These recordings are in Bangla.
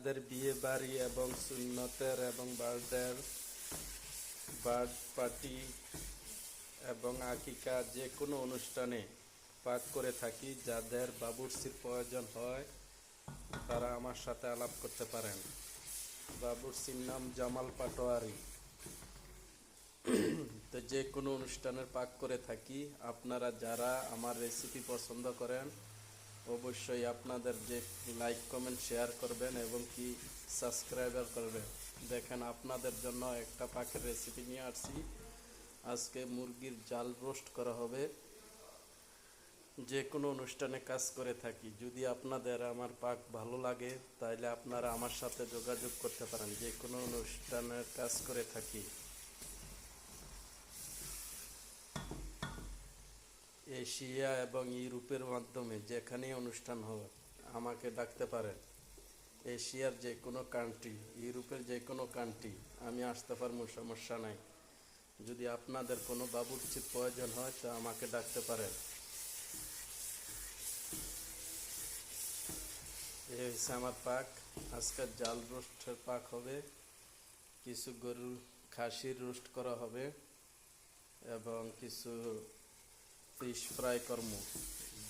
যাদের বিয়ে বাড়ি এবং সুন্নতের এবং বার্থ পার্টি এবং আকিকা যে কোনো অনুষ্ঠানে পাক করে থাকি, যাদের বাবুর্চির প্রয়োজন হয় তারা আমার সাথে আলাপ করতে পারেন। বাবুর্চির নাম জামাল পাটোয়ারি। তো যে কোনো অনুষ্ঠানের পাক করে থাকি। আপনারা যারা আমার রেসিপি পছন্দ করেন অবশ্যই আপনাদের যে লাইক কমেন্ট শেয়ার করবেন এবং কি সাবস্ক্রাইবার করবেন। দেখেন আপনাদের জন্য একটা পাকের রেসিপি নিয়ে আসছি। আজকে মুরগির জাল রোস্ট করা হবে। যে কোনো অনুষ্ঠানে কাজ করে থাকি। যদি আপনাদের আমার পাক ভালো লাগে তাহলে আপনারা আমার সাথে যোগাযোগ করতে পারেন। যে কোনো অনুষ্ঠানে কাজ করে থাকি। এশিয়া এবং ইউরোপের মাধ্যমে যেখানেই অনুষ্ঠান হবে আমাকে ডাকতে পারেন। এশিয়ার যে কোনো কান্ট্রি, ইউরোপের যে কোনো কান্ট্রি আমি আসতে পারবো, সমস্যা নাই। যদি আপনাদের কোনো বাবুর্চির প্রয়োজন হয় তো আমাকে ডাকতে পারেন। এই হচ্ছে আমার পাক। আজকের জাল রোস্টের পাক হবে। কিছু গরুর খাসির রোস্ট করা হবে এবং কিছু ফিশ ফ্রাই কর্ম,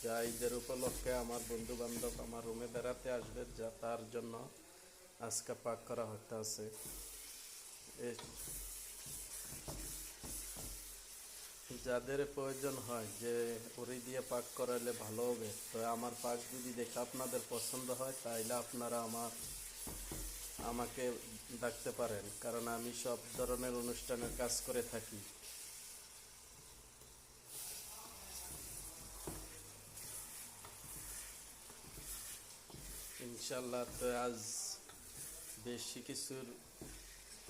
যা ঈদের উপলক্ষে আমার বন্ধু বান্ধব আমার রুমে বেড়াতে আসবে, যা তার জন্য আজকে পাক করা হতে আছে। যাদের প্রয়োজন হয় যে ওরি দিয়ে পাক করালে ভালো হবে, তো আমার পাক যদি দেখে আপনাদের পছন্দ হয় তাইলে আপনারা আমাকে ডাকতে পারেন, কারণ আমি সব ধরনের অনুষ্ঠানের কাজ করে থাকি। ইনশাল্লাহ। তো আজ বেশি কিছুর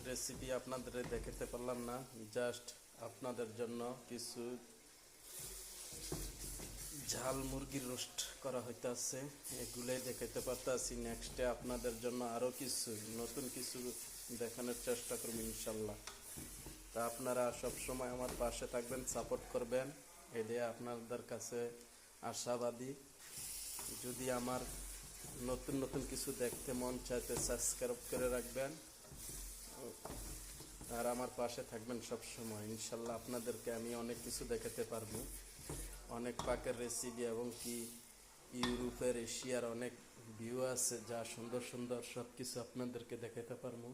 রেসিপি আপনাদের দেখাতে পারলাম না, জাস্ট আপনাদের জন্য কিছু ঝাল মুরগির রোস্ট করা হইতেছে, এগুলোই দেখাতে পারতেছি। নেক্সটে আপনাদের জন্য আরও কিছু নতুন কিছু দেখানোর চেষ্টা করব ইনশাল্লাহ। তা আপনারা সবসময় আমার পাশে থাকবেন, সাপোর্ট করবেন, এটাই আপনাদের কাছে আশাবাদী। যদি আমার নতুন নতুন কিছু দেখতে মন চাইতে সাবস্ক্রাইব করে রাখবেন আর আমার পাশে থাকবেন সব সময়। ইনশাল্লাহ আপনাদেরকে আমি অনেক কিছু দেখাতে পারবো, অনেক পাকের রেসিপি এবং কি ইউরোপের এশিয়ার অনেক ভিউ আছে, যা সুন্দর সুন্দর সব কিছু আপনাদেরকে দেখাতে পারবো।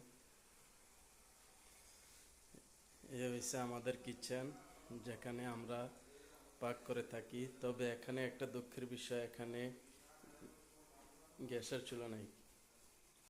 এই হচ্ছে আমাদের কিচেন, যেখানে আমরা পাক করে থাকি। তবে এখানে একটা দুঃখের বিষয়, এখানে গ্যাসের চুলা নাই।